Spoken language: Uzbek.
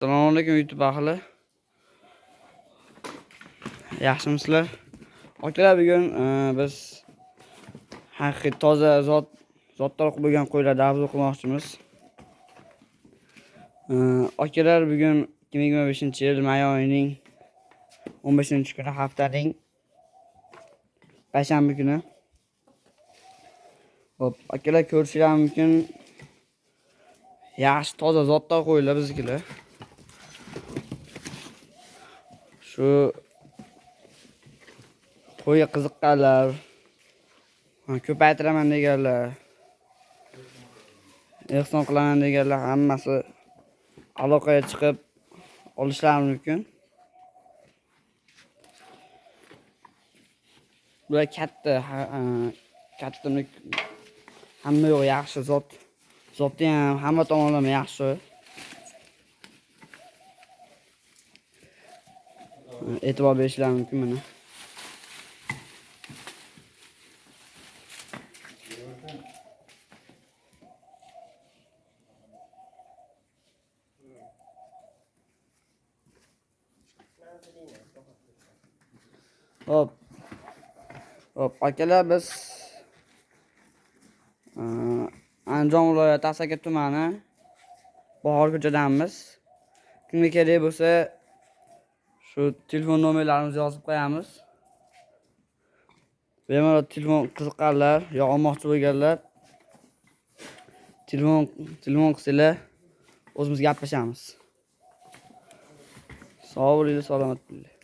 Assalomu alaykum YouTube ahli. Yaxshimisizlar? Akalar, bugun biz haqiqiy toza zotdor bo'lgan qo'ylarni arzon qilmoqchimiz. Akalar, bugun 2025-yil may oyining 15-kuni, haftaning payshanba kuni. Hop, akalar, ko'rishingiz mumkin. Yaxshi toza zotdor qo'ylar biznikilar. Shu to'yga qiziqqanlar, ko'paytiraman deganlar, ehson qilaman deganlar hammasi aloqaga chiqib olishlari mumkin. Bular katta hamma yo'q yaxshi zotni ham hamma tomonlama yaxshi. E'tibor berishlari mumkin mana. Hop, akalar, biz Andijon viloyati Asaka tumani Bahor ko'chadamiz. Kimga kerak bo'lsa, shu telefon nomerlarimizni yozib qo'yamiz. Bemalol telefon qiziqqanlar, yo olmoqchi bo'lganlar telefon qilsanglar, o'zimiz gaplashamiz. Sog' bo'linglar, salomat bo'linglar.